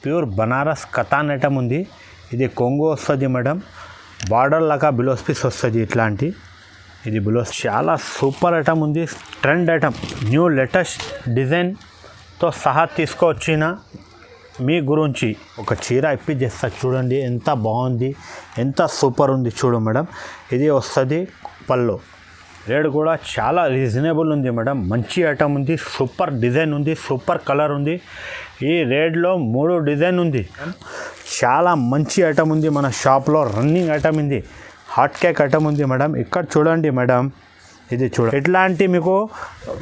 Pure Banaras katan item ఉంది. ఇది కొంగు వస్తుంది మేడం, బార్డర్ లాగా బ్లౌజ్ పీస్ వస్తుంది ఇట్లాంటి. ఇది బ్లౌజ్ చాలా సూపర్ ఐటమ్ ఉంది, ట్రెండ్ ఐటమ్, న్యూ లేటెస్ట్ డిజైన్తో సహా తీసుకొచ్చిన మీ గురించి ఒక చీర ఇప్పించేస్తా. చూడండి ఎంత బాగుంది, ఎంత సూపర్ ఉంది చూడు మేడం. ఇది వస్తుంది పళ్ళు. రేట్ కూడా చాలా రీజనబుల్ ఉంది మేడం. మంచి ఐటమ్ ఉంది, సూపర్ డిజైన్ ఉంది, సూపర్ కలర్ ఉంది. ఈ రేట్లో 3 డిజైన్ ఉంది. చాలా మంచి ఐటమ్ ఉంది మన షాప్లో, రన్నింగ్ ఐటమ్ ఉంది, హాట్ కేక్ ఐటమ్ ఉంది మేడం. ఇక్కడ చూడండి మేడం, ఇది చూడండి. ఇట్లాంటి మీకు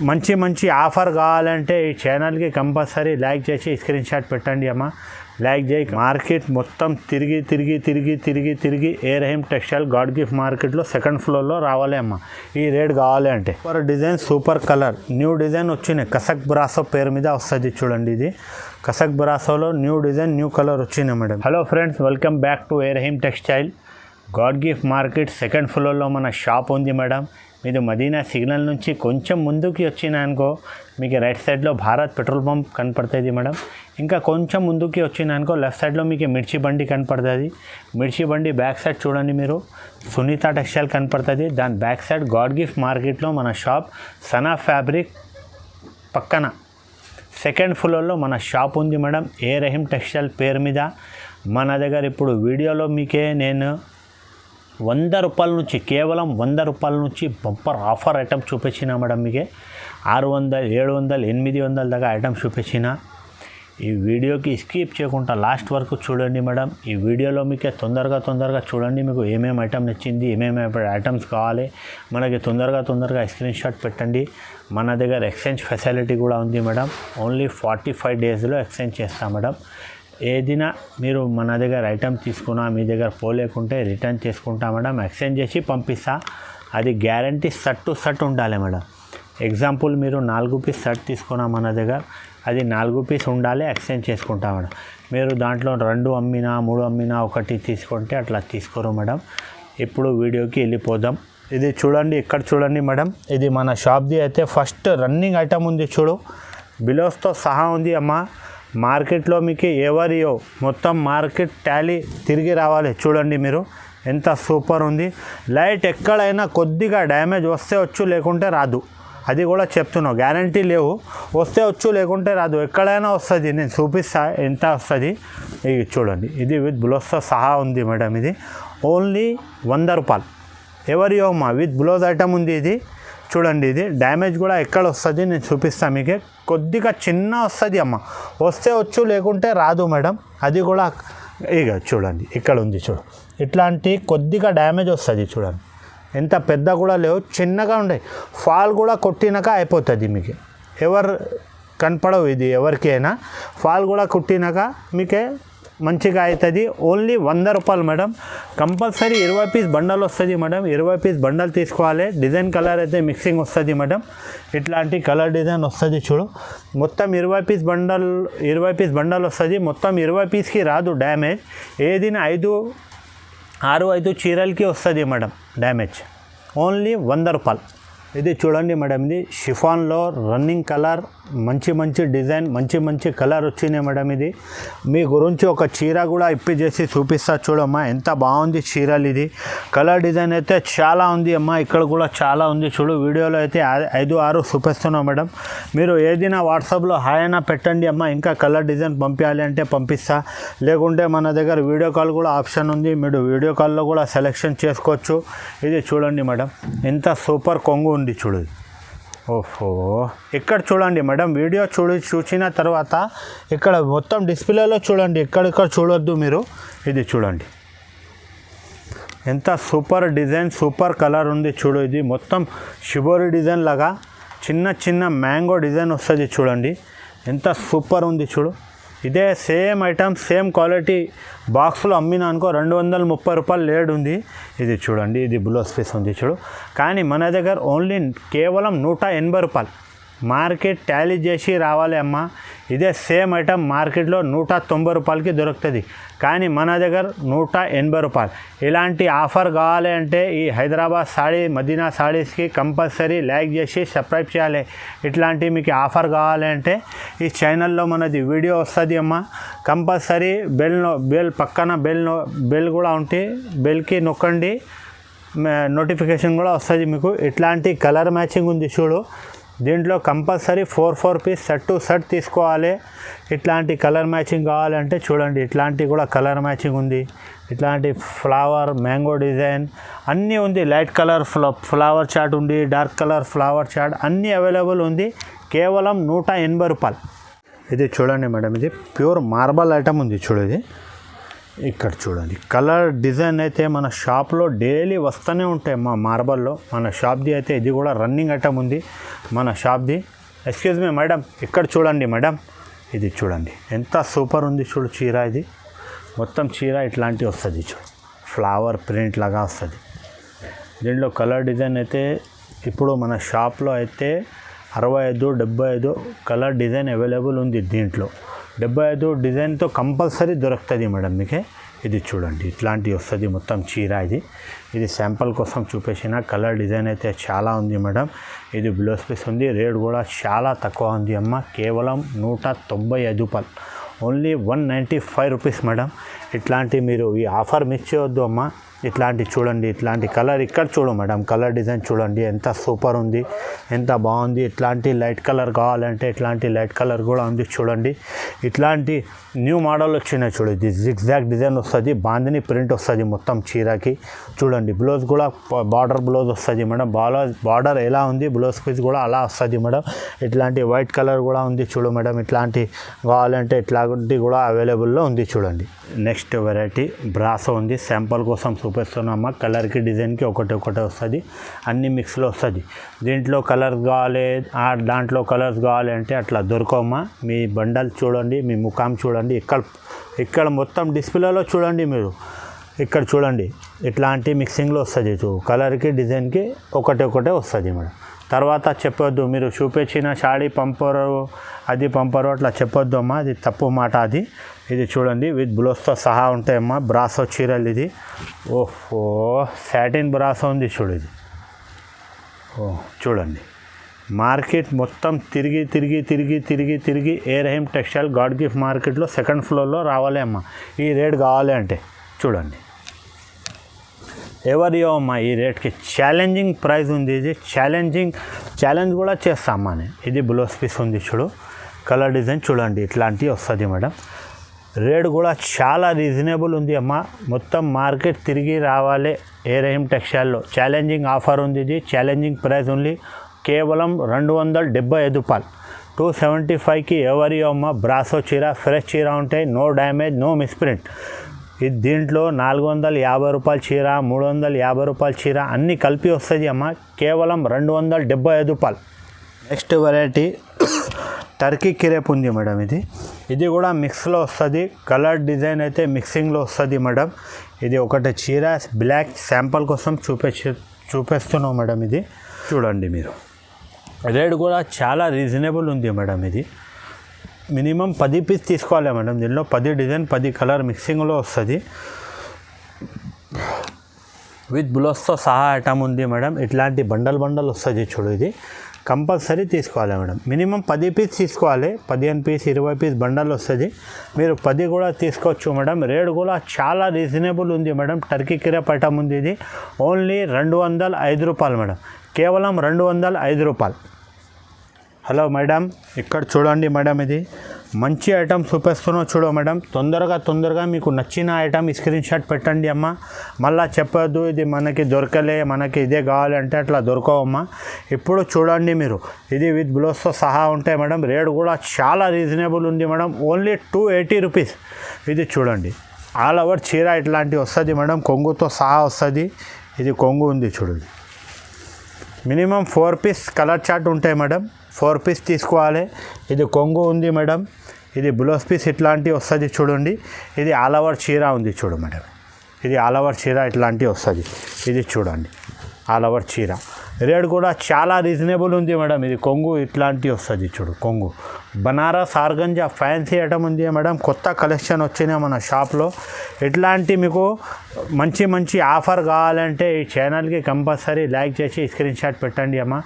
మంచి మంచి ఆఫర్ కావాలంటే ఈ ఛానల్కి కంపల్సరీ లైక్ చేసి స్క్రీన్ షాట్ పెట్టండి అమ్మ. లైక్ చేయి. మార్కెట్ మొత్తం తిరిగి ఏ రహీం టెక్స్టైల్ గాడ్ గిఫ్ట్ మార్కెట్లో సెకండ్ ఫ్లోర్లో రావాలి అమ్మ. ఈ రేట్ కావాలి అంటే. Super design, super colour, new design వచ్చినాయి. కసక్ బ్రాసో పేరు మీద వస్తుంది చూడండి. ఇది కసక్ బ్రాసోలో న్యూ డిజైన్, న్యూ కలర్ వచ్చినాయి madam. Hello friends, welcome back to A Rahim textile God gift market second ఫ్లోర్లో మన షాప్ ఉంది మేడం. మీరు మదీనా సిగ్నల్ నుంచి కొంచెం ముందుకి వచ్చినానుకో మీకు రైట్ సైడ్లో భారత్ పెట్రోల్ పంప్ కనపడుతుంది మేడం. ఇంకా కొంచెం ముందుకి వచ్చినానుకో లెఫ్ట్ సైడ్లో మీకు మిర్చి బండి కనపడుతుంది. మిర్చి బండి బ్యాక్ సైడ్ చూడండి మీరు సునీత టెక్స్టైల్ కనపడుతుంది. దాని బ్యాక్ సైడ్ గాడ్ గిఫ్ట్ మార్కెట్లో మన షాప్ సనా ఫ్యాబ్రిక్ పక్కన సెకండ్ ఫ్లోర్లో మన షాప్ ఉంది మేడం. ఏ రహీం టెక్స్టైల్ పేరు మీద మన దగ్గర ఇప్పుడు వీడియోలో మీకే నేను 100 రూపాయల నుంచి, కేవలం 100 రూపాయల నుంచి బంపర్ ఆఫర్ ఐటమ్ చూపించిన మేడం. మీకే 600, 700, 800 దాకా ఐటమ్ చూపించిన. ఈ వీడియోకి స్కిప్ చేయకుండా లాస్ట్ వరకు చూడండి మేడం. ఈ వీడియోలో మీకే తొందరగా చూడండి. మీకు ఏమేమి ఐటమ్ నచ్చింది, ఏమేమి ఐటమ్స్ కావాలి మనకి తొందరగా స్క్రీన్ షాట్ పెట్టండి. మన దగ్గర ఎక్స్చేంజ్ ఫెసిలిటీ కూడా ఉంది మేడం. ఓన్లీ 45 డేస్లో ఎక్స్చేంజ్ చేస్తాం మేడం. ఏదైనా మీరు మన దగ్గర ఐటమ్ తీసుకున్నా మీ దగ్గర పోలేకుంటే రిటర్న్ చేసుకుంటా మేడం. ఎక్స్చేంజ్ చేసి పంపిస్తా. అది గ్యారంటీ షర్ట్ టు షర్ట్ ఉండాలి మేడం. ఎగ్జాంపుల్ మీరు 4 పీస్ షర్ట్ తీసుకున్నా మన దగ్గర, అది 4 పీస్ ఉండాలి, ఎక్స్చేంజ్ చేసుకుంటా మేడం. మీరు దాంట్లో 2 అమ్మినా 3 అమ్మినా 1 తీసుకుంటే అట్లా తీసుకోరు మేడం. ఇప్పుడు వీడియోకి వెళ్ళిపోదాం. ఇది చూడండి, ఇక్కడ చూడండి మేడం. ఇది మన షాప్ది అయితే ఫస్ట్ రన్నింగ్ ఐటమ్ ఉంది చూడు, బిలోస్తో సహా ఉంది అమ్మ. మార్కెట్లో మీకు ఎవరియో మొత్తం మార్కెట్ టాలీ తిరిగి రావాలి. చూడండి మీరు ఎంత సూపర్ ఉంది. లైట్ ఎక్కడైనా కొద్దిగా డ్యామేజ్ వస్తే వచ్చు, లేకుంటే రాదు. అది కూడా చెప్తున్నావు, గ్యారంటీ లేవు. వస్తే వచ్చు, లేకుంటే రాదు. ఎక్కడైనా వస్తుంది, నేను చూపిస్తా ఎంత వస్తుంది. ఇది చూడండి, ఇది విత్ బ్లౌజ్తో సహా ఉంది మేడం. ఇది ఓన్లీ 100 రూపాయలు. ఎవరియో అమ్మా, విత్ బ్లౌజ్ ఐటమ్ ఉంది. ఇది చూడండి, ఇది డ్యామేజ్ కూడా ఎక్కడ వస్తుంది నేను చూపిస్తాను మీకు. కొద్దిగా చిన్న వస్తుంది అమ్మ, వస్తే వచ్చు, లేకుంటే రాదు మేడం. అది కూడా ఇక చూడండి, ఇక్కడ ఉంది చూడు. ఇట్లాంటి కొద్దిగా డ్యామేజ్ వస్తుంది చూడండి. ఎంత పెద్ద కూడా లేవు, చిన్నగా ఉండే. ఫాల్ కూడా కొట్టినాక అయిపోతుంది మీకు. ఎవరు కనపడవు ఇది ఎవరికైనా. ఫాల్ కూడా కుట్టినాక మీకే మంచిగా అవుతుంది. ఓన్లీ 100 రూపాయలు మేడం. కంపల్సరీ 20 పీస్ బండల్ వస్తుంది మేడం. 20 పీస్ బండల్ తీసుకోవాలి. డిజైన్ కలర్ అయితే మిక్సింగ్ వస్తుంది మేడం. ఇట్లాంటి కలర్ డిజైన్ వస్తుంది చూడు. మొత్తం 20 పీస్ బండల్ వస్తుంది. మొత్తం 20 పీస్కి రాదు డ్యామేజ్. ఏదైనా 6-5 చీరలకి వస్తుంది మేడం డ్యామేజ్. ఓన్లీ 100 రూపాయలు. ఇది చూడండి మేడం, ఇది షిఫాన్లో రన్నింగ్ కలర్, మంచి డిజైన్, మంచి కలర్ వచ్చినాయి మేడం. ఇది మీ గురించి ఒక చీర కూడా చేసి చూపిస్తా చూడమ్మా. ఎంత బాగుంది చీరలు. ఇది కలర్ డిజైన్ అయితే చాలా ఉంది అమ్మా. ఇక్కడ కూడా చాలా ఉంది చూడు. వీడియోలో అయితే 5-6 చూపిస్తున్నాం మేడం. మీరు ఏదైనా వాట్సాప్లో హాయ్ అయినా పెట్టండి అమ్మా. ఇంకా కలర్ డిజైన్ పంపించాలి అంటే పంపిస్తా, లేకుంటే మన దగ్గర వీడియో కాల్ కూడా ఆప్షన్ ఉంది. మీరు వీడియో కాల్లో కూడా సెలెక్షన్ చేసుకోవచ్చు. ఇది చూడండి మేడం, ఎంత సూపర్ కొంగు ఉంది చూడు. ఓహో, ఇక్కడ చూడండి మేడం. వీడియో చూసిన తర్వాత ఇక్కడ మొత్తం డిస్ప్లేలో చూడండి, ఇక్కడ చూడొద్దు మీరు. ఇది చూడండి, ఎంత సూపర్ డిజైన్, సూపర్ కలర్ ఉంది చూడు. ఇది మొత్తం షిబోరి డిజైన్ లాగా చిన్న మ్యాంగో డిజైన్ వస్తుంది చూడండి. ఎంత సూపర్ ఉంది చూడు. ఇదే సేమ్ ఐటమ్, సేమ్ క్వాలిటీ బాక్స్లో అమ్మినా అనుకో 230 రూపాయలు రేట్ ఉంది. ఇది చూడండి, ఇది బ్లౌజ్ పీస్ ఉంది చూడు. కానీ మన దగ్గర ఓన్లీ కేవలం 180 రూపాయలు. మార్కెట్ టాలీ చేసి రావాలి అమ్మ. ఇదే సేమ్ ఐటమ్ మార్కెట్లో 190 రూపాయలకి దొరుకుతుంది, కానీ మన దగ్గర 180 రూపాయలు. ఇలాంటి ఆఫర్ కావాలి అంటే ఈ హైదరాబాద్ సాడీ మదీనా సాడీస్కి కంపల్సరీ లైక్ చేసి సబ్స్క్రైబ్ చేయాలి. ఇట్లాంటి మీకు ఆఫర్ కావాలి అంటే ఈ ఛానల్లో మనది వీడియో వస్తుంది అమ్మ. కంపల్సరీ బెల్ పక్కన బెల్ కూడా ఉంటే బెల్కి నొక్కండి, నోటిఫికేషన్ కూడా వస్తుంది మీకు. ఇట్లాంటి కలర్ మ్యాచింగ్ ఉంది చూడు, దీంట్లో compulsory 4 piece set to set తీసుకోవాలి. ఇట్లాంటి కలర్ మ్యాచింగ్ కావాలంటే చూడండి, ఇట్లాంటి కూడా కలర్ మ్యాచింగ్ ఉంది. ఇట్లాంటి ఫ్లవర్ మ్యాంగో డిజైన్ అన్నీ ఉంది. లైట్ కలర్ ఫ్లవర్ చాట్ ఉంది, డార్క్ కలర్ ఫ్లవర్ చాట్ అన్నీ అవైలబుల్ ఉంది. కేవలం 180 రూపాయలు. ఇది చూడండి మేడం, ఇది ప్యూర్ మార్బల్ ఐటమ్ ఉంది చూడు. ఇది ఇక్కడ చూడండి, కలర్ డిజైన్ అయితే మన షాప్లో డైలీ వస్తూనే ఉంటాయి మా మార్బల్లో. మన షాప్ది అయితే ఇది కూడా రన్నింగ్ ఐటమ్ ఉంది మన షాప్ది. ఎక్స్క్యూజ్ మీ మేడం, ఇక్కడ చూడండి మేడం, ఇది చూడండి ఎంత సూపర్ ఉంది చూడు చీర. ఇది మొత్తం చీర ఇట్లాంటివి వస్తుంది చూడు, ఫ్లవర్ ప్రింట్ లాగా వస్తుంది. దీంట్లో కలర్ డిజైన్ అయితే ఇప్పుడు మన షాప్లో అయితే 65-75 కలర్ డిజైన్ అవైలబుల్ ఉంది. దీంట్లో 75 డిజైన్తో కంపల్సరీ దొరుకుతుంది మేడం మీకే. ఇది చూడండి ఇట్లాంటివి వస్తుంది మొత్తం చీర. ఇది శాంపుల్ కోసం చూపించిన కలర్ డిజైన్ అయితే చాలా ఉంది మేడం. ఇది బ్లౌజ్ పీస్ ఉంది. రేట్ కూడా చాలా తక్కువ ఉంది అమ్మ, కేవలం 195 రూపాయలు, ఓన్లీ 195 రూపీస్ మేడం. ఇట్లాంటి మీరు ఈ ఆఫర్ మిస్ చేయొద్దు అమ్మ. ఇట్లాంటి చూడండి, ఇట్లాంటి కలర్ ఇక్కడ చూడు మేడం, కలర్ డిజైన్ చూడండి ఎంత సూపర్ ఉంది, ఎంత బాగుంది. ఇట్లాంటి లైట్ కలర్ కావాలంటే ఇట్లాంటి లైట్ కలర్ కూడా ఉంది చూడండి. ఇట్లాంటి న్యూ మోడల్ వచ్చినాయి చూడు. ఇది జిగ్జాగ్ డిజైన్ వస్తుంది, బాందిని ప్రింట్ వస్తుంది మొత్తం చీరకి. చూడండి బ్లౌజ్ కూడా బార్డర్ బ్లౌజ్ వస్తుంది మేడం. బార్డర్ ఎలా ఉంది బ్లౌజ్ పీస్ కూడా అలా వస్తుంది మేడం. ఇట్లాంటి వైట్ కలర్ కూడా ఉంది చూడు మేడం. ఇట్లాంటి కావాలంటే ఇట్లాంటి కూడా అవైలబుల్లో ఉంది చూడండి. నెక్స్ట్ వెరైటీ బ్రాసో ఉంది, శాంపుల్ కోసం చూపిస్తున్నామా. కలర్కి డిజైన్కి ఒకటి వస్తుంది, అన్ని మిక్స్లో వస్తుంది. దీంట్లో కలర్ కావాలి, దాంట్లో కలర్స్ కావాలి అంటే అట్లా దొరకమ్మా. మీ బండల్ చూడండి, మీ ముఖం చూడండి, ఇక్కడ మొత్తం డిస్ప్లేలో చూడండి మీరు. ఇక్కడ చూడండి ఇట్లాంటి మిక్సింగ్లో వస్తుంది కలర్కి డిజైన్కి ఒకటే వస్తుంది మేడం. తర్వాత చెప్పొద్దు మీరు చూపించిన సాడీ పంపరు అది పంపరు అట్లా చెప్పొద్దు అమ్మా, అది తప్పు మాట అది. ఇది చూడండి విత్ బ్లౌజ్తో సహా ఉంటాయమ్మా. బ్రాసో చీరలు ఇది. ఓహో సాటిన్ బ్రాసో ఉంది చూడు. ఇది చూడండి మార్కెట్ మొత్తం తిరిగి ఏ రహీం టెక్స్టైల్ గాడ్ గిఫ్ట్ మార్కెట్లో సెకండ్ ఫ్లోర్లో రావాలి అమ్మ. ఈ రేట్ కావాలి అంటే చూడండి, ఎవరియో అమ్మ ఈ రేట్కి ఛాలెంజింగ్ ప్రైస్ ఉంది. ఇది ఛాలెంజ్ కూడా చేస్తామ్మా నేను. ఇది బ్లౌజ్ పీస్ ఉంది చూడు, కలర్ డిజైన్ చూడండి ఇట్లాంటివి వస్తుంది మేడం. రేట్ కూడా చాలా రీజనబుల్ ఉంది అమ్మ. మొత్తం మార్కెట్ తిరిగి రావాలి ఏ రహీం టెక్స్టైల్లో. ఛాలెంజింగ్ ఆఫర్ ఉంది, ఇది ఛాలెంజింగ్ ప్రైస్ ఉంది. కేవలం 275 రూపాయలు. 275కి ఎవరియో అమ్మ. బ్రాసో చీర, ఫ్రెష్ చీర ఉంటాయి, నో డ్యామేజ్, నో మిస్ప్రింట్. ఇది దీంట్లో 450 రూపాయల చీర, 350 రూపాయల చీర అన్నీ కలిపి వస్తుంది అమ్మ. కేవలం 275 రూపాయలు. నెక్స్ట్ వెరైటీ టర్కీ క్రేప్ ఉంది మేడం. ఇది కూడా మిక్స్లో వస్తుంది. కలర్ డిజైన్ అయితే మిక్సింగ్లో వస్తుంది మేడం. ఇది ఒకటి చీర బ్లాక్ శాంపుల్ కోసం చూపిస్తున్నాం మేడం. ఇది చూడండి మీరు. రేట్ కూడా చాలా రీజనబుల్ ఉంది మేడం. ఇది మినిమం 10 పీస్ తీసుకోవాలి మేడం. దీనిలో 10 డిజైన్ 10 కలర్ మిక్సింగ్లో వస్తుంది. విత్ బ్లౌజ్తో సహా ఐటమ్ ఉంది మేడం. ఇట్లాంటి బండల్ వస్తుంది చూడు. ఇది కంపల్సరీ తీసుకోవాలి మేడం. మినిమం 10 పీస్ తీసుకోవాలి. 15 పీస్ 20 పీస్ బండల్ వస్తుంది. మీరు 10 కూడా తీసుకోవచ్చు మేడం. రేట్ కూడా చాలా రీజనబుల్ ఉంది మేడం. టర్కీ క్రేప్ ఐటమ్ ఉంది. ఇది ఓన్లీ 205 రూపాయలు మేడం. కేవలం 205 రూపాయలు. హలో మేడం, ఇక్కడ చూడండి మేడం, ఇది మంచి ఐటమ్ చూపిస్తున్నావు చూడు మేడం. తొందరగా మీకు నచ్చిన ఐటమ్ స్క్రీన్ షాట్ పెట్టండి అమ్మ. మళ్ళీ చెప్పొద్దు ఇది మనకి దొరకలే, మనకి ఇదే కావాలంటే అట్లా దొరకవమ్మా. ఇప్పుడు చూడండి మీరు, ఇది విత్ బ్లౌజ్తో సహా ఉంటాయి మేడం. రేట్ కూడా చాలా రీజనబుల్ ఉంది మేడం. Only 280 rupees. ఇది చూడండి ఆల్ ఓవర్ చీర ఇట్లాంటివి వస్తుంది మేడం. కొంగుతో సహా వస్తుంది. ఇది కొంగు ఉంది చూడు. మినిమం 4 పీస్ కలర్ చార్ట్ ఉంటాయి మేడం. 4 పీస్ తీసుకోవాలి. ఇది కొంగు ఉంది మేడం. ఇది బ్లౌజ్ పీస్ ఇట్లాంటివి వస్తుంది చూడండి. ఇది ఆల్ ఓవర్ చీర ఉంది చూడు మేడం. ఇది ఆల్ ఓవర్ చీర ఇట్లాంటివి వస్తుంది. ఇది చూడండి ఆల్ ఓవర్ చీర. రేట్ కూడా చాలా రీజనబుల్ ఉంది మేడం. ఇది కొంగు ఇట్లాంటివి వస్తుంది చూడు, కొంగు బనారస్ ఆర్గంజా ఫ్యాన్సీ ఐటమ్ ఉంది మేడం. కొత్త కలెక్షన్ వచ్చినాయి మన షాప్లో. ఇట్లాంటి మీకు మంచి మంచి ఆఫర్ కావాలంటే ఈ ఛానల్కి కంపల్సరీ లైక్ చేసి స్క్రీన్ షాట్ పెట్టండి అమ్మ.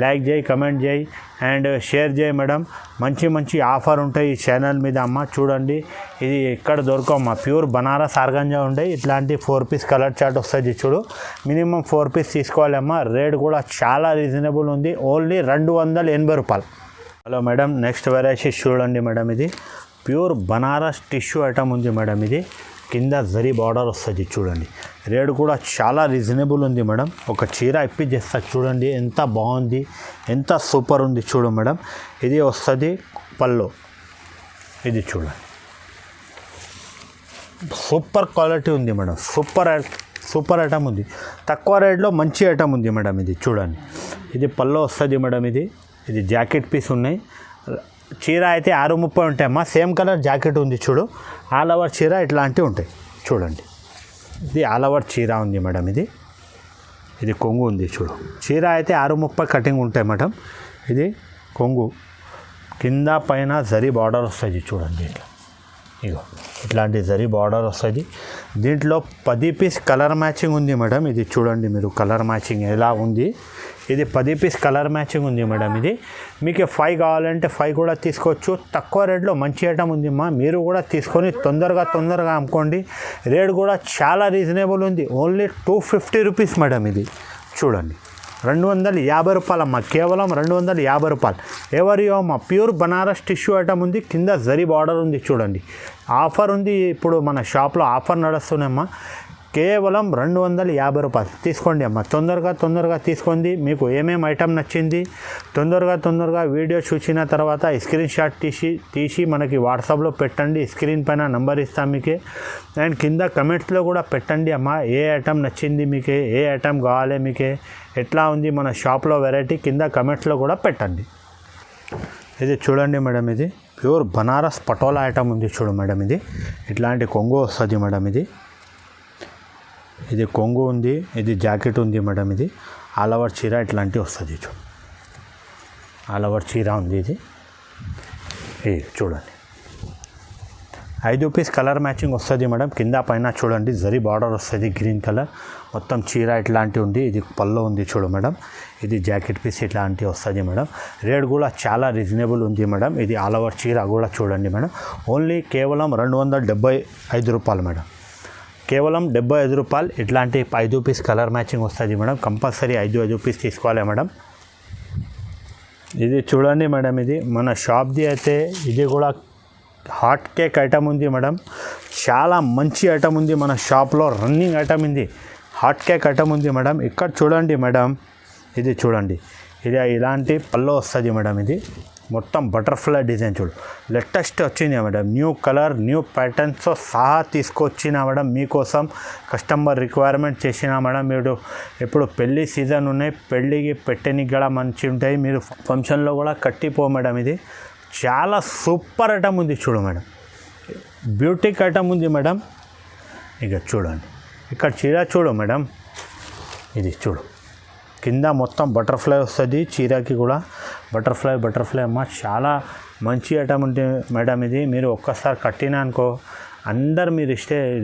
లైక్ చేయి, కమెంట్ చేయి అండ్ షేర్ చేయి మేడం. మంచి మంచి ఆఫర్ ఉంటాయి ఈ ఛానల్ మీద అమ్మ. చూడండి ఇది ఎక్కడ దొరకమ్మా, ప్యూర్ బనారస్ ఆర్గంజా ఉండే ఇట్లాంటి 4 పీస్ కలర్ చార్ట్ వస్తుంది చూడు. Minimum 4 piece తీసుకోవాలమ్మా. రేట్ కూడా చాలా రీజనబుల్ ఉంది, ఓన్లీ 280 రూపాయలు. హలో మేడం, నెక్స్ట్ వెరైటీ చూడండి మేడం. ఇది ప్యూర్ బనారస్ టిష్యూ ఐటమ్ ఉంది మేడం. ఇది కింద జరీ బార్డర్ వస్తుంది చూడండి. రేట్ కూడా చాలా రీజనబుల్ ఉంది మేడం. ఒక చీర ఇప్పించేస్తా చూడండి, ఎంత బాగుంది, ఎంత సూపర్ ఉంది చూడు మేడం. ఇది వస్తుంది పళ్ళు. ఇది చూడండి, సూపర్ క్వాలిటీ ఉంది మేడం. సూపర్ ఐటమ్ ఉంది, తక్కువ రేట్లో మంచి ఐటమ్ ఉంది మేడం. ఇది చూడండి, ఇది పళ్ళు వస్తుంది మేడం. ఇది జాకెట్ పీస్ ఉన్నాయి. చీర అయితే 630 ఉంటాయమ్మా. సేమ్ కలర్ జాకెట్ ఉంది చూడు. ఆల్ ఓవర్ చీర ఇట్లాంటివి ఉంటాయి చూడండి. ఇది ఆల్ ఓవర్ చీర ఉంది మేడం. ఇది కొంగు ఉంది చూడు. చీర అయితే 630 కటింగ్ ఉంటాయి మేడం. ఇది కొంగు, కింద పైన జరీ బార్డర్ వస్తుంది చూడండి. ఇగో ఇట్లాంటి జరీ బార్డర్ వస్తుంది. దీంట్లో 10 పీస్ కలర్ మ్యాచింగ్ ఉంది మేడం. ఇది చూడండి మీరు, కలర్ మ్యాచింగ్ ఎలా ఉంది. ఇది 10 పీస్ కలర్ మ్యాచింగ్ ఉంది మేడం. ఇది మీకు 5 కావాలంటే 5 కూడా తీసుకోవచ్చు. తక్కువ రేట్లో మంచి ఐటమ్ ఉంది అమ్మా. మీరు కూడా తీసుకొని తొందరగా అమ్ముకోండి. రేట్ కూడా చాలా రీజనబుల్ ఉంది, ఓన్లీ 250 రూపీస్ మేడం. ఇది చూడండి, 250 రూపాయలు అమ్మ, కేవలం 250 రూపాయలు. ఎవరియో అమ్మ, ప్యూర్ బనారస్ టిష్యూ ఐటమ్ ఉంది. కింద జరీ బార్డర్ ఉంది చూడండి. ఆఫర్ ఉంది, ఇప్పుడు మన షాప్లో ఆఫర్ నడుస్తున్నాయమ్మా. కేవలం 250 రూపాయలు తీసుకోండి అమ్మ. తొందరగా తీసుకోండి. మీకు ఏమేమి ఐటమ్ నచ్చింది తొందరగా వీడియో చూసిన తర్వాత స్క్రీన్ షాట్ తీసి మనకి వాట్సాప్లో పెట్టండి. స్క్రీన్ పైన నంబర్ ఇస్తాం మీకే. అండ్ కింద కమెంట్స్లో కూడా పెట్టండి అమ్మ, ఏ ఐటమ్ నచ్చింది మీకే, ఏ ఐటమ్ కావాలి మీకే, ఎట్లా ఉంది మన షాప్లో వెరైటీ, కింద కమెంట్స్లో కూడా పెట్టండి. ఇది చూడండి మేడం, ఇది ప్యూర్ బనారస్ పటోలా ఐటమ్ ఉంది చూడు మేడం. ఇది ఇట్లాంటి కొంగు వస్తుంది మేడం. ఇది కొంగు ఉంది, ఇది జాకెట్ ఉంది మేడం. ఇది ఆల్ ఓవర్ చీర ఇట్లాంటివి వస్తుంది చూడు. ఆల్ ఓవర్ చీర ఉంది. ఇది చూడండి, 5 పీస్ కలర్ మ్యాచింగ్ వస్తుంది మేడం. కింద పైన చూడండి జరీ బార్డర్ వస్తుంది గ్రీన్ కలర్. మొత్తం చీర ఇట్లాంటివి ఉంది. ఇది పళ్ళు ఉంది చూడు మేడం. ఇది జాకెట్ పీస్ ఇట్లాంటివి వస్తుంది మేడం. రేట్ కూడా చాలా రీజనబుల్ ఉంది మేడం. ఇది ఆల్ ఓవర్ చీర కూడా చూడండి మేడం. ఓన్లీ కేవలం 275 రూపాయలు మేడం. కేవలం 75 రూపాయలు. ఇట్లాంటి 5 పీస్ కలర్ మ్యాచింగ్ వస్తుంది మేడం. కంపల్సరీ 5 పీస్ తీసుకోవాలి మేడం. ఇది చూడండి మేడం, ఇది మన షాప్ది అయితే ఇది కూడా హాట్ కేక్ ఐటమ్ ఉంది మేడం. చాలా మంచి ఐటమ్ ఉంది మన షాప్లో, రన్నింగ్ ఐటమ్ ఇది. హాట్ కేక్ ఐటమ్ ఉంది మేడం. ఇక్కడ చూడండి మేడం, ఇది చూడండి, ఇది ఇలాంటి పళ్ళు వస్తుంది మేడం. ఇది మొత్తం బటర్ఫ్లై డిజైన్ చూడు, లేటెస్ట్ వచ్చింది మేడం. న్యూ కలర్, న్యూ ప్యాటర్న్స్తో సహా తీసుకొచ్చిన మేడం మీకోసం. కస్టమర్ రిక్వైర్మెంట్ చేసిన మేడం. మీరు ఇప్పుడు పెళ్ళి సీజన్ ఉన్నాయి, పెళ్ళికి పెట్టడానికి కూడా మంచి ఉంటాయి. మీరు ఫంక్షన్లో కూడా కట్టిపో మేడం. ఇది చాలా సూపర్ ఐటమ్ ఉంది చూడు మేడం. బ్యూటిక్ ఐటమ్ ఉంది మేడం. ఇక చూడండి, ఇక్కడ చీర చూడు మేడం. ఇది చూడు, కింద మొత్తం బటర్ఫ్లై వస్తుంది. చీరకి కూడా బటర్ఫ్లై అమ్మ. చాలా మంచి ఐటమ్ ఉంటుంది మేడం. ఇది మీరు ఒక్కసారి కట్టినా అనుకో, అందరు మీరు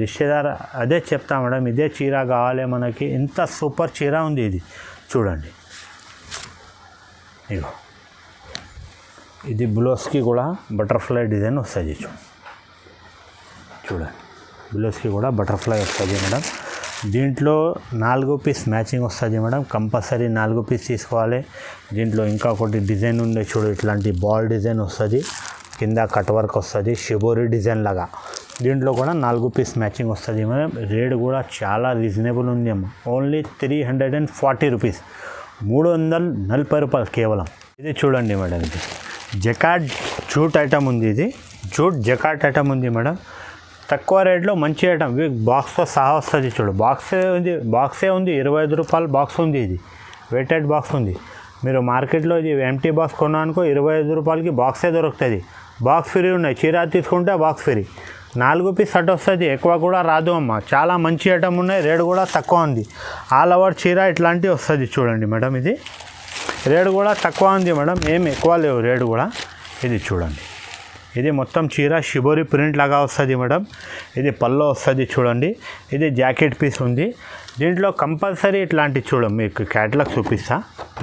రిశ్తేదారు అదే చెప్తా మేడం, ఇదే చీర కావాలి మనకి. ఇంత సూపర్ చీర ఉంది ఇది చూడండి. ఇగో ఇది బ్లౌజ్కి కూడా బటర్ఫ్లై డిజైన్ వస్తుంది చూడండి. బ్లౌజ్కి కూడా బటర్ఫ్లై వస్తుంది మేడం. దీంట్లో 4 పీస్ మ్యాచింగ్ వస్తుంది మేడం. కంపల్సరీ 4 పీస్ తీసుకోవాలి. దీంట్లో ఇంకా ఒకటి డిజైన్ ఉంది చూడు, ఇట్లాంటి బాల్ డిజైన్ వస్తుంది. కింద కట్ వర్క్ వస్తుంది, షిబోరి డిజైన్ లాగా. దీంట్లో కూడా 4 పీస్ మ్యాచింగ్ వస్తుంది మేడం. రేట్ కూడా చాలా రీజనబుల్ ఉంది అమ్మ. ఓన్లీ 340 రూపీస్, 340 రూపాయలు కేవలం. ఇది చూడండి మేడం, ఇది జకాట్ జూట్ ఐటమ్ ఉంది. ఇది జూట్ జకాట్ ఐటమ్ ఉంది మేడం. తక్కువ రేట్లో మంచి ఐటమ్, బాక్స్తో సహా వస్తుంది చూడు. బాక్సే ఉంది 25 రూపాయలు బాక్స్ ఉంది. ఇది వెయిటెడ్ బాక్స్ ఉంది. మీరు మార్కెట్లో ఇది ఎంటీ బాక్స్ కొన్నానుకో 25 రూపాయలకి బాక్సే దొరుకుతుంది. బాక్స్ ఫ్రీ ఉన్నాయి. చీర తీసుకుంటే బాక్స్ ఫ్రీ. 4 పీస్ షర్ట్ వస్తుంది, ఎక్కువ కూడా రాదు అమ్మ. చాలా మంచి ఐటమ్ ఉన్నాయి, రేట్ కూడా తక్కువ ఉంది. ఆల్ ఓవర్ చీర ఇట్లాంటివి వస్తుంది చూడండి మేడం. ఇది రేట్ కూడా తక్కువ ఉంది మేడం, ఏం ఎక్కువ లేవు రేట్ కూడా. ఇది చూడండి, ఇది మొత్తం చీర షిబోరి ప్రింట్ లాగా వస్తుంది మేడం. ఇది పల్లో వస్తుంది చూడండి. ఇది జాకెట్ పీస్ ఉంది. దీంట్లో కంపల్సరీ ఇట్లాంటి మీకు క్యాటలాగ్ చూపిస్తా.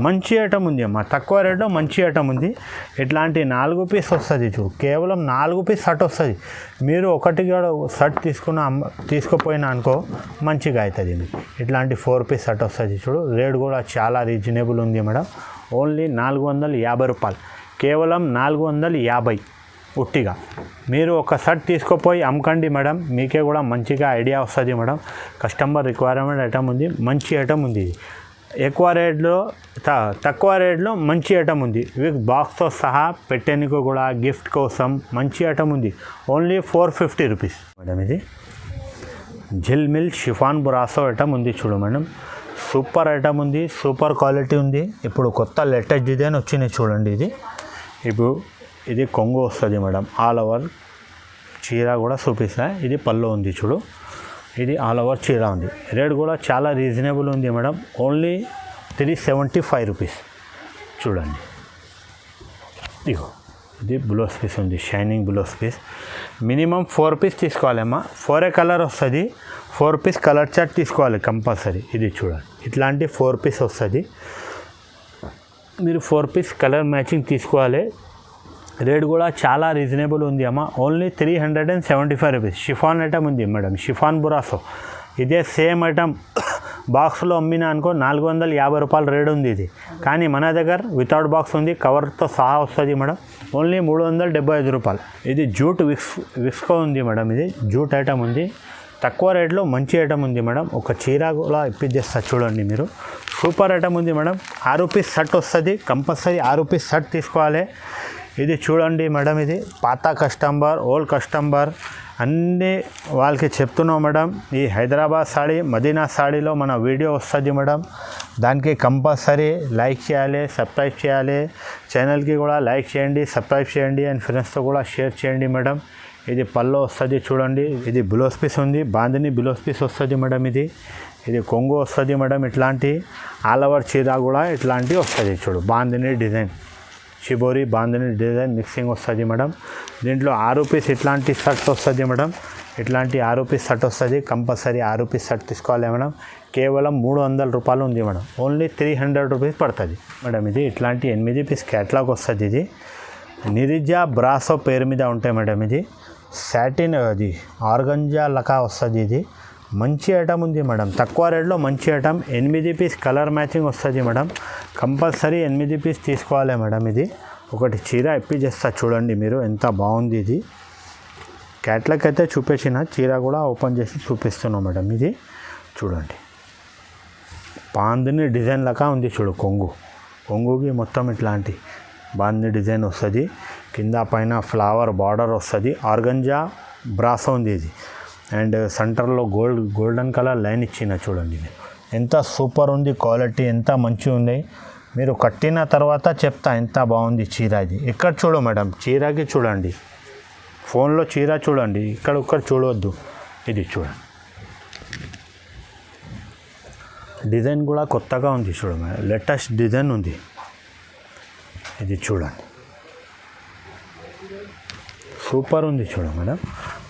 మంచి ఐటమ్ ఉంది అమ్మ, తక్కువ రేట్లో మంచి ఐటమ్ ఉంది. ఇట్లాంటి 4 పీస్ వస్తుంది చూడు, కేవలం 4 పీస్ షర్ట్ వస్తుంది. మీరు ఒకటి షర్ట్ తీసుకుపోయినా అనుకో మంచిగా అవుతుంది మీకు. ఇట్లాంటి 4 పీస్ షర్ట్ వస్తుంది చూడు. రేట్ కూడా చాలా రీజనబుల్ ఉంది మేడం. ఓన్లీ 450 రూపాయలు, కేవలం 450 ఉట్టిగా. మీరు ఒక షర్ట్ తీసుకుపోయి అమ్మకండి మేడం, మీకే కూడా మంచిగా ఐడియా వస్తుంది మేడం. కస్టమర్ రిక్వైర్మెంట్ ఐటమ్ ఉంది, మంచి ఐటమ్ ఉంది. ఇది ఎక్కువ రేట్లో తక్కువ రేట్లో మంచి ఐటమ్ ఉంది. విత్ బాక్స్తో సహా పెట్టేందుకు కూడా గిఫ్ట్ కోసం మంచి ఐటమ్ ఉంది. Only 450 rupees madam. ఇది జిల్మిల్ షిఫాన్ బ్రాసో ఐటమ్ ఉంది చూడు మేడం. సూపర్ ఐటమ్ ఉంది, సూపర్ క్వాలిటీ ఉంది. ఇప్పుడు కొత్త లేటెస్ట్ డిజైన్ వచ్చినాయి చూడండి. ఇది కొంగు వస్తుంది మేడం. ఆల్ ఓవర్ చీర కూడా చూపిస్తా. ఇది పళ్ళు ఉంది చూడు. ఇది ఆల్ ఓవర్ చీర ఉంది. రేట్ కూడా చాలా రీజనబుల్ ఉంది మేడం. ఓన్లీ 375 రూపీస్ చూడండి. ఇగో ఇది బ్లౌజ్ పీస్ ఉంది, shining blouse piece. Minimum 4 piece తీసుకోవాలమ్మా. 4 కలర్ వస్తుంది. 4 పీస్ కలర్ చార్ట్ తీసుకోవాలి కంపల్సరీ. ఇది చూడండి, ఇట్లాంటి 4 పీస్ వస్తుంది. మీరు 4 పీస్ కలర్ మ్యాచింగ్ తీసుకోవాలి. రేట్ కూడా చాలా రీజనబుల్ ఉంది అమ్మ. Only 375 rupees. షిఫాన్ ఐటమ్ ఉంది మేడం, షిఫాన్ బురాసో. ఇదే సేమ్ ఐటమ్ బాక్స్లో అమ్మినా అనుకో 450 రూపాయలు రేట్ ఉంది ఇది. కానీ మన దగ్గర వితౌట్ బాక్స్ ఉంది, కవర్తో సహా వస్తుంది మేడం. ఓన్లీ 375 రూపాయలు. ఇది జూట్ విస్కో ఉంది మేడం. ఇది జూట్ ఐటమ్ ఉంది, తక్కువ రేట్లో మంచి ఐటమ్ ఉంది మేడం. ఒక చీర కూడా ఇప్పించేస్తా చూడండి మీరు. సూపర్ ఐటమ్ ఉంది మేడం. 6 పీస్ షర్ట్ వస్తుంది, కంపల్సరీ 6 పీస్ షర్ట్ తీసుకోవాలి. ఇది చూడండి మేడం. ఇది పాత కస్టమర్, ఓల్డ్ కస్టమర్ అన్నీ వాళ్ళకి చెప్తున్నాం మేడం. ఈ హైదరాబాద్ సాడీ, మదీనా సాడీలో మన వీడియో వస్తుంది మేడం. దానికి కంపల్సరీ లైక్ చేయాలి, సబ్స్క్రైబ్ చేయాలి. ఛానల్కి కూడా లైక్ చేయండి, సబ్స్క్రైబ్ చేయండి, అండ్ ఫ్రెండ్స్తో కూడా షేర్ చేయండి మేడం. ఇది పళ్ళు వస్తుంది చూడండి. ఇది బ్లౌజ్ పీస్ ఉంది, బాందిని బ్లౌజ్ పీస్ వస్తుంది మేడం. ఇది కొంగు వస్తుంది మేడం. ఇట్లాంటి ఆల్ ఓవర్ చీర కూడా ఇట్లాంటివి వస్తుంది చూడు. Bandhani design, shibori bandhani design mixing వస్తుంది మేడం. దీంట్లో 6 పీస్ ఇట్లాంటి షర్ట్ వస్తుంది మేడం. ఇట్లాంటి 6 పీస్ షర్ట్ వస్తుంది. కంపల్సరీ 6 పీస్ షర్ట్ తీసుకోవాలి మేడం. కేవలం 300 రూపాయలు ఉంది మేడం. ఓన్లీ 300 రూపీస్ పడుతుంది మేడం. ఇది ఇట్లాంటి 8 పీస్ క్యాటలాగ్ వస్తుంది. ఇది నిరిజా బ్రాసో పేరు మీద ఉంటాయి మేడం. ఇది సాటిన్, అది ఆర్గంజా లకా వస్తుంది. ఇది మంచి ఐటమ్ ఉంది మేడం, తక్కువ రేట్లో మంచి ఐటమ్. 8 పీస్ కలర్ మ్యాచింగ్ వస్తుంది మేడం. కంపల్సరీ 8 పీస్ తీసుకోవాలి మేడం. ఇది ఒకటి చీర ఇప్పించేస్తా చూడండి మీరు, ఎంత బాగుంది. ఇది క్యాట్లాగ్ అయితే చూపించిన, చీర కూడా ఓపెన్ చేసి చూపిస్తున్నాం మేడం. ఇది చూడండి, బాందిని డిజైన్ లాగా ఉంది చూడు. కొంగుకి మొత్తం ఇట్లాంటి బాందిని డిజైన్ వస్తుంది. కింద పైన ఫ్లవర్ బార్డర్ వస్తుంది. ఆర్గంజా బ్రాసో ఉంది ఇది. అండ్ సెంటర్లో గోల్డెన్ కలర్ లైన్ ఇచ్చిన చూడండి. ఎంత సూపర్ ఉంది, క్వాలిటీ ఎంత మంచిగా ఉంది. మీరు కట్టిన తర్వాత చెప్తా ఎంత బాగుంది చీర. ఇది ఇక్కడ చూడు మేడం, చీరకి చూడండి. ఫోన్లో చీర చూడండి, ఇక్కడ చూడవద్దు. ఇది చూడండి, డిజైన్ కూడా కొత్తగా ఉంది చూడు మేడం. లేటెస్ట్ డిజైన్ ఉంది. ఇది చూడండి, సూపర్ ఉంది చూడు మేడం.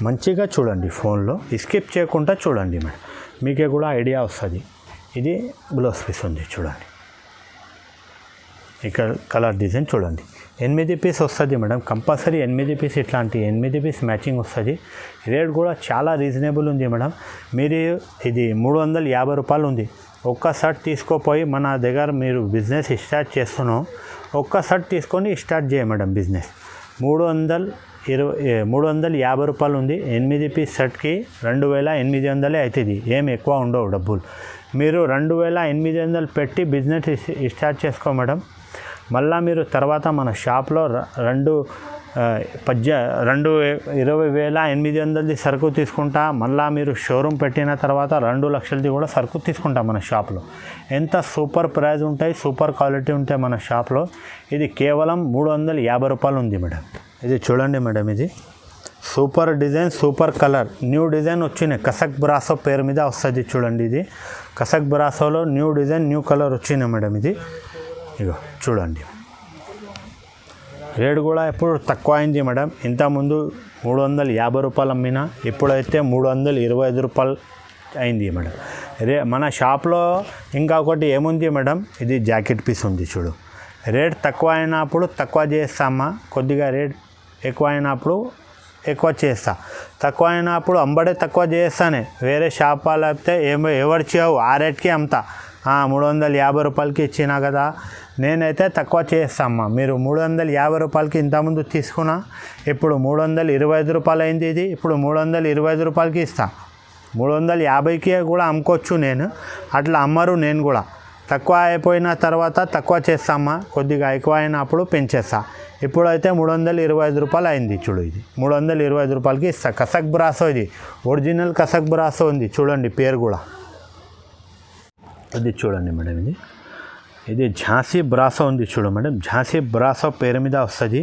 మంచిగా చూడండి, ఫోన్లో స్కిప్ చేయకుండా చూడండి మేడం, మీకే కూడా ఐడియా వస్తుంది. ఇది బ్లౌజ్ పీస్ ఉంది చూడండి. ఇక్కడ కలర్ డిజైన్ చూడండి. 8 పీస్ వస్తుంది మేడం. కంపల్సరీ 8 పీస్ ఇట్లాంటి 8 పీస్ మ్యాచింగ్ వస్తుంది. రేట్ కూడా చాలా రీజనబుల్ ఉంది మేడం. మీరు ఇది 350 రూపాయలు ఉంది. ఒక్క షర్ట్ తీసుకోపోయి మన దగ్గర మీరు బిజినెస్ స్టార్ట్ చేస్తున్నాం, ఒక్క షర్ట్ తీసుకొని స్టార్ట్ చేయ మేడం బిజినెస్. 350 రూపాయలు ఉంది. 8 పీస్ షర్ట్కి 2800 అవుతుంది. ఏం ఎక్కువ ఉండవు డబ్బులు. మీరు 2800 పెట్టి బిజినెస్ స్టార్ట్ చేసుకో మేడం. మళ్ళీ మీరు తర్వాత మన షాప్లో 20,800 సరుకు తీసుకుంటా. మళ్ళీ మీరు షోరూమ్ పెట్టిన తర్వాత 2 లక్షలది కూడా సరుకు తీసుకుంటాం మన షాప్లో. ఎంత సూపర్ ప్రైస్ ఉంటాయి, సూపర్ క్వాలిటీ ఉంటాయి మన షాప్లో. ఇది కేవలం 350 రూపాయలు ఉంది మేడం. ఇది చూడండి మేడం, ఇది super design, super colour, new design వచ్చినాయి. కసక్ బ్రాసో పేరు మీద వస్తుంది చూడండి. ఇది కసక్ బ్రాసోలో న్యూ డిజైన్, న్యూ కలర్ వచ్చినాయి మేడం. ఇది ఇగో చూడండి. రేటు కూడా ఇప్పుడు తక్కువ అయింది మేడం. ఇంతకుముందు 350 రూపాయలు అమ్మినా ఇప్పుడైతే 325 రూపాయలు అయింది మేడం. మన షాప్లో ఇంకా ఒకటి ఏముంది మేడం, ఇది జాకెట్ పీస్ ఉంది చూడు. రేట్ తక్కువ అయినప్పుడు తక్కువ చేస్తామా, కొద్దిగా రేట్ ఎక్కువ అయినప్పుడు ఎక్కువ చేస్తా, తక్కువ అయినప్పుడు అంబడే తక్కువ చేస్తానే. వేరే షాప్ వాళ్ళు అయితే ఎవరు చేయవు, ఆ రేట్కి అమ్ముతా. 350 రూపాయలకి ఇచ్చినా కదా, నేనైతే తక్కువ చేస్తామ్మా. మీరు 350 రూపాయలకి ఇంతకుముందు తీసుకున్నా, ఇప్పుడు 325 రూపాయలు అయింది. ఇది ఇప్పుడు 325 రూపాయలకి ఇస్తా. 350కి కూడా అమ్ముకోవచ్చు నేను, అట్లా అమ్మరు. నేను కూడా తక్కువ అయిపోయిన తర్వాత తక్కువ చేస్తామా, కొద్దిగా ఎక్కువ అయినప్పుడు పెంచేస్తా. ఇప్పుడైతే 325 రూపాయలు అయింది చూడు. ఇది 325 రూపాయలకి ఇస్తా. కసక్ బ్రాసో, ఇది ఒరిజినల్ కసక్ బ్రాసో ఉంది చూడండి, పేరు కూడా. ఇది చూడండి మేడం, ఇది ఝాన్సీ బ్రాసో ఉంది చూడు మేడం. ఝాన్సీ బ్రాసో పేరు మీద వస్తుంది.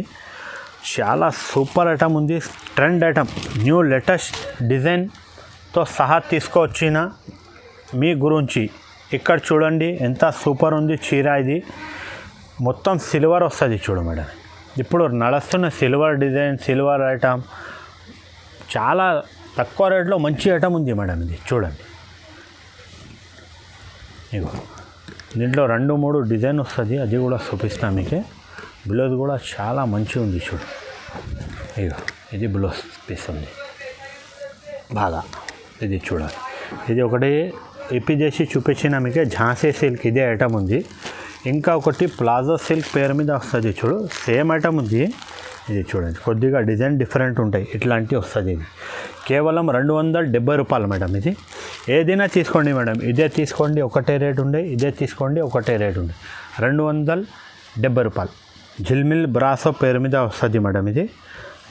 చాలా సూపర్ ఐటమ్ ఉంది, ట్రెండ్ ఐటమ్, న్యూ లేటెస్ట్ డిజైన్తో సహా తీసుకొచ్చిన మీ గురించి. ఇక్కడ చూడండి ఎంత సూపర్ ఉంది చీర. ఇది మొత్తం సిల్వర్ వస్తుంది చూడు మేడం. ఇప్పుడు నడుస్తున్న సిల్వర్ డిజైన్, సిల్వర్ ఐటమ్ చాలా తక్కువ రేట్లో మంచి ఐటమ్ ఉంది మేడం. ఇది చూడండి. ఇగో దీంట్లో 2-3 డిజైన్ వస్తుంది, అది కూడా చూపిస్తాను మీకు. బ్లౌజ్ కూడా చాలా మంచిగా ఉంది చూడు. ఇగో ఇది బ్లౌజ్ పీస్ ఉంది బాగా. ఇది చూడాలి. ఇది ఒకటి ఇప్పి చేసి చూపించిన మీకు ఝాన్సీ సిల్క్, ఇదే ఐటమ్ ఉంది. ఇంకా ఒకటి ప్లాజో సిల్క్ పేరు మీద వస్తుంది చూడు, సేమ్ ఐటమ్ ఉంది. ఇది చూడండి, కొద్దిగా డిజైన్ డిఫరెంట్ ఉంటాయి, ఇట్లాంటివి వస్తుంది. ఇది కేవలం 270 రూపాయలు మేడం. ఇది ఏదైనా తీసుకోండి మేడం, ఇదే తీసుకోండి ఒకటే రేట్ ఉండే, ఇదే తీసుకోండి ఒకటే రేట్ ఉండే. 270 రూపాయలు. జిల్మిల్ బ్రాసో పేరు మీద వస్తుంది మేడం. ఇది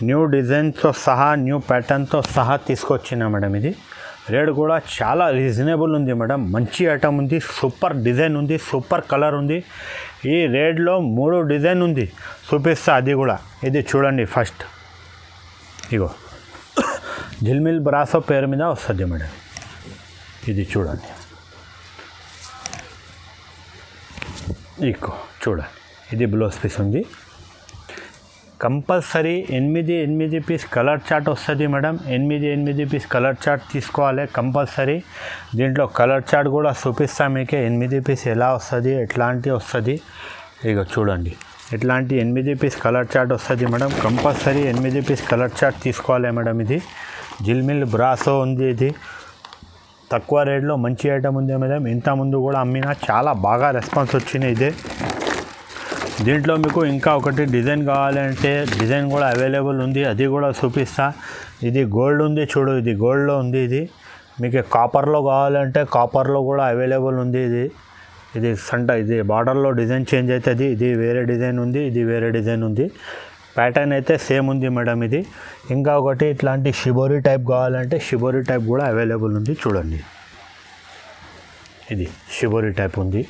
న్యూ డిజైన్తో సహా, న్యూ ప్యాటర్న్తో సహా తీసుకొచ్చిన మేడం. ఇది రేట్ కూడా చాలా రీజనబుల్ ఉంది మేడం. మంచి ఐటమ్ ఉంది, సూపర్ డిజైన్ ఉంది, సూపర్ కలర్ ఉంది. ఈ రేట్లో 3 డిజైన్ ఉంది, చూపిస్తా అది కూడా. ఇది చూడండి ఫస్ట్. ఇగో జిల్మిల్ బ్రాసో పేరు మీద వస్తుంది మేడం. ఇది చూడండి. ఇగో చూడండి, ఇది బ్లౌజ్ పీస్ ఉంది. కంపల్సరీ 8 పీస్ కలర్ చార్ట్ వస్తుంది మేడం. 8 పీస్ కలర్ చార్ట్ తీసుకోవాలి కంపల్సరీ. దీంట్లో కలర్ చార్ట్ కూడా చూపిస్తాను మీకు. 8 పీస్ ఎలా వస్తుంది, ఎట్లాంటి వస్తుంది. ఇక చూడండి, ఇట్లాంటి 8 పీస్ కలర్ చార్ట్ వస్తుంది madam. Compulsory 8 piece colour chart తీసుకోవాలి మేడం. ఇది జిల్మిల్ బ్రాసో ఉంది. ఇది తక్కువ రేట్లో మంచి ఐటమ్ ఉంది మేడం. ఇంతకుముందు కూడా అమ్మినా చాలా బాగా రెస్పాన్స్ వచ్చింది. ఇదే దీంట్లో మీకు ఇంకా ఒకటి డిజైన్ కావాలంటే డిజైన్ కూడా అవైలబుల్ ఉంది, అది కూడా చూపిస్తా. ఇది గోల్డ్ ఉంది చూడు, ఇది గోల్డ్లో ఉంది. ఇది మీకు కాపర్లో కావాలంటే కాపర్లో కూడా అవైలబుల్ ఉంది. ఇది ఇది బార్డర్లో డిజైన్ చేంజ్ అవుతుంది. ఇది వేరే డిజైన్ ఉంది, ఇది వేరే డిజైన్ ఉంది. ప్యాటర్న్ అయితే సేమ్ ఉంది మేడం. ఇది ఇంకా ఒకటి ఇట్లాంటి షిబోరి టైప్ కావాలంటే షిబోరి టైప్ కూడా అవైలబుల్ ఉంది చూడండి. ఇది షిబోరి టైప్ ఉంది.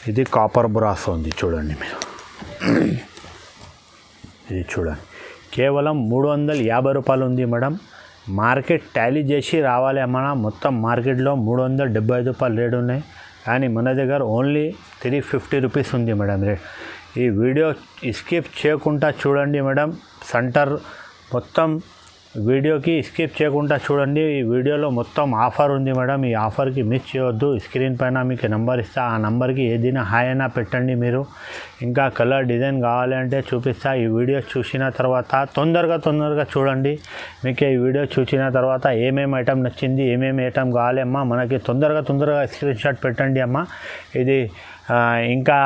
ఇది కాపర్ బ్రాసో ఉంది చూడండి మీరు. ఇది చూడండి, కేవలం 350 రూపాయలు ఉంది మేడం. మార్కెట్ టాలీ చేసి రావాలి అమ్మా. మొత్తం మార్కెట్లో 375 రూపాయలు రేట్ ఉన్నాయి, కానీ మన దగ్గర ఓన్లీ 350 రూపీస్ ఉంది మేడం రేట్. ఈ వీడియో స్కిప్ చేయకుండా చూడండి మేడం. సెంటర్ మొత్తం వీడియోకి స్కిప్ చేయకుండా చూడండి. ఈ వీడియోలో మొత్తం ఆఫర్ ఉంది మేడం. ఈ ఆఫర్కి మిస్ చేయవద్దు. స్క్రీన్ పైన మీకు నెంబర్ ఇస్తా, ఆ నెంబర్కి ఏదైనా హాయ్ అయినా పెట్టండి మీరు. ఇంకా కలర్ డిజైన్ కావాలంటే చూపిస్తా. ఈ వీడియో చూసిన తర్వాత తొందరగా చూడండి. మీకు ఈ వీడియో చూసిన తర్వాత ఏమేమి ఐటమ్ నచ్చింది, ఏమేమి ఐటమ్ కావాలి అమ్మా మనకి తొందరగా స్క్రీన్ షాట్ పెట్టండి అమ్మా. ఇది ఇంకా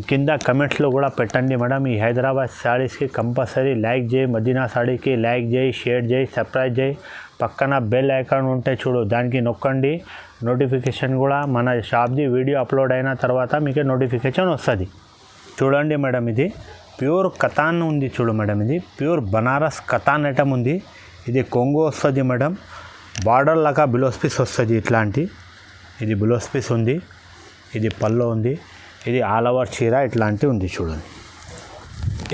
కింద కమెంట్స్లో కూడా పెట్టండి మేడం. ఈ హైదరాబాద్ శారీస్కి కంపల్సరీ లైక్ చేయి, మదీనా సాడీకి లైక్ చేయి, షేర్ చేయి, సబ్స్క్రైబ్ చేయి. పక్కన బెల్ ఐకాన్ ఉంటే చూడు, దానికి నొక్కండి. నోటిఫికేషన్ కూడా మన షాప్ది వీడియో అప్లోడ్ అయిన తర్వాత మీకు నోటిఫికేషన్ వస్తుంది. చూడండి మేడం, ఇది ప్యూర్ కతాన్ ఉంది చూడు మేడం. ఇది ప్యూర్ బనారస్ కతాన్ ఐటమ్ ఉంది. ఇది కొంగు వస్తుంది మేడం. బార్డర్ లాగా బ్లౌజ్ పీస్ వస్తుంది ఇట్లాంటి. ఇది బ్లౌజ్ పీస్ ఉంది, ఇది పల్లో ఉంది, ఇది ఆల్ ఓవర్ చీర ఇట్లాంటివి ఉంది చూడండి.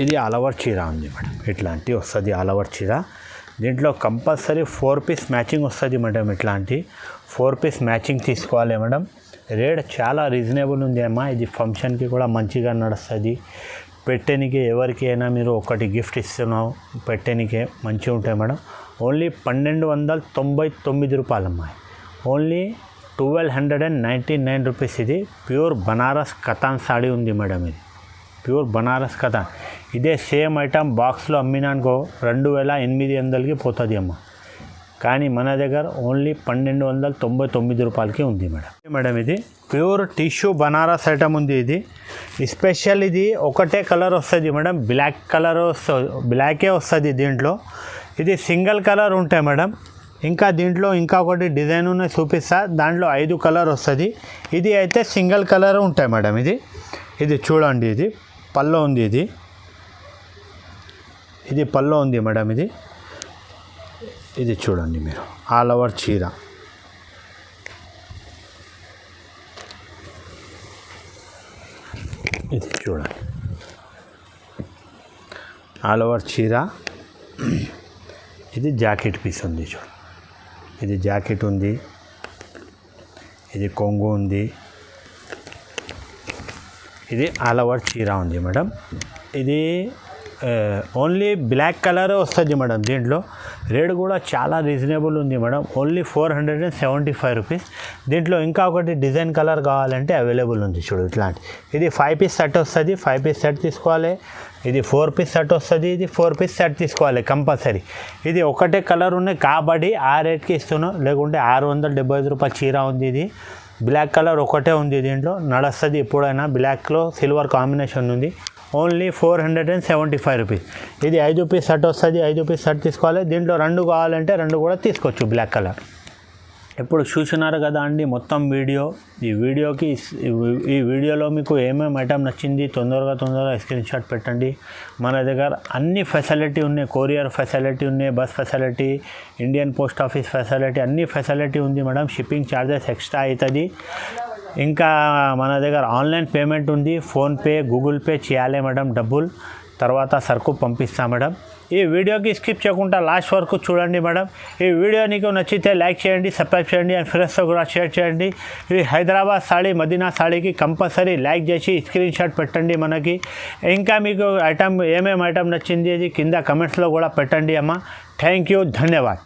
ఇది ఆల్ ఓవర్ చీర ఉంది మేడం, ఇట్లాంటి వస్తుంది ఆల్ ఓవర్ చీర. దీంట్లో కంపల్సరీ 4 పీస్ మ్యాచింగ్ వస్తుంది మేడం. ఇట్లాంటి 4 పీస్ మ్యాచింగ్ తీసుకోవాలి మేడం. రేట్ చాలా రీజనబుల్ ఉంది అమ్మా. ఇది ఫంక్షన్కి కూడా మంచిగా నడుస్తుంది. పెట్టేనికే ఎవరికి అయినా మీరు ఒకటి గిఫ్ట్ ఇస్తున్నావు, పెట్టేనికే మంచిగా ఉంటాయి మేడం. ఓన్లీ 1299 రూపాయలమ్మా. Only 1299 rupees. ఇది ప్యూర్ బనారస్ కతాన్ సాడీ ఉంది మేడం. ఇది ప్యూర్ బనారస్ కతాన్. ఇదే సేమ్ ఐటమ్ బాక్స్లో అమ్మినానుకో 2800కి పోతుంది అమ్మ. కానీ మన దగ్గర ఓన్లీ 1299 రూపాయలకి ఉంది మేడం. ఇది ప్యూర్ టిష్యూ బనారస్ ఐటమ్ ఉంది. ఇది స్పెషల్. ఇది ఒకటే కలర్ వస్తుంది మేడం, బ్లాక్ కలర్ వస్తుంది, బ్లాకే వస్తుంది దీంట్లో. ఇది సింగిల్ కలర్ ఉంటాయి మేడం. ఇంకా దీంట్లో ఇంకా ఒకటి డిజైన్ ఉన్నాయి చూపిస్తా. దాంట్లో 5 కలర్ వస్తుంది. ఇది అయితే సింగిల్ కలర్ ఉంటాయి మేడం. ఇది చూడండి, ఇది పల్లో ఉంది. ఇది పల్లో ఉంది మేడం. ఇది చూడండి మీరు, ఆల్ ఓవర్ చీర. ఇది చూడండి ఆల్ ఓవర్ చీర. ఇది జాకెట్ పీస్ ఉంది చూడండి. ఇది జాకెట్ ఉంది, ఇది కొంగు ఉంది, ఇది ఆల్ ఓవర్ చీర ఉంది మేడం. ఇది ఓన్లీ బ్లాక్ కలర్ వస్తుంది మేడం. దీంట్లో రేట్ కూడా చాలా రీజనబుల్ ఉంది మేడం. Only 475 rupees. దీంట్లో ఇంకా ఒకటి డిజైన్ కలర్ కావాలంటే అవైలబుల్ ఉంది చూడు ఇట్లాంటి. ఇది 5 పీస్ సెట్ వస్తుంది. 5 పీస్ సెట్ తీసుకోవాలి. ఇది 4 పీస్ సెట్ వస్తుంది. ఇది 4 పీస్ సెట్ తీసుకోవాలి కంపల్సరీ. ఇది ఒకటే కలర్ ఉన్నాయి కాబట్టి ఆ రేట్కి ఇస్తున్నాం. లేకుంటే 675 రూపాయల చీర ఉంది. ఇది బ్లాక్ కలర్ ఒకటే ఉంది. దీంట్లో నడుస్తుంది ఎప్పుడైనా. బ్లాక్లో సిల్వర్ కాంబినేషన్ ఉంది. Only 475 rupees. ఇది 5 పీస్ సెట్ వస్తుంది. 5 పీస్ సెట్ తీసుకోవాలి. దీంట్లో 2 కావాలంటే 2 కూడా తీసుకోవచ్చు బ్లాక్ కలర్. ఇప్పుడు చూస్తున్నారు కదా అండి మొత్తం వీడియో. ఈ వీడియోలో మీకు ఏమేమి ఐటమ్ నచ్చింది తొందరగా స్క్రీన్ షాట్ పెట్టండి. మన దగ్గర అన్ని ఫెసిలిటీ ఉన్నాయి. కొరియర్ ఫెసిలిటీ ఉన్నాయి, bus facility, Indian post office facility, అన్ని ఫెసిలిటీ ఉంది మేడం. షిప్పింగ్ ఛార్జెస్ ఎక్స్ట్రా అవుతుంది. ఇంకా మన దగ్గర ఆన్లైన్ పేమెంట్ ఉంది. ఫోన్పే, గూగుల్ పే చేయాలి మేడం. డబ్బులు తర్వాత సరుకు పంపిస్తాం మేడం. ఈ వీడియోకి స్కిప్ చేయకుండా లాస్ట్ వరకు చూడండి మేడం. ఈ వీడియో నీకు నచ్చితే లైక్ చేయండి, సబ్స్క్రైబ్ చేయండి అండ్ ఫ్రెండ్స్తో కూడా షేర్ చేయండి. ఇది హైదరాబాద్ సాడీ, మదీనా సాడీకి కంపల్సరీ లైక్ చేసి స్క్రీన్ షాట్ పెట్టండి మనకి. ఇంకా మీకు ఏమేమి ఐటమ్ నచ్చింది అది కింద కమెంట్స్లో కూడా పెట్టండి అమ్మ. Thank you, ధన్యవాద్.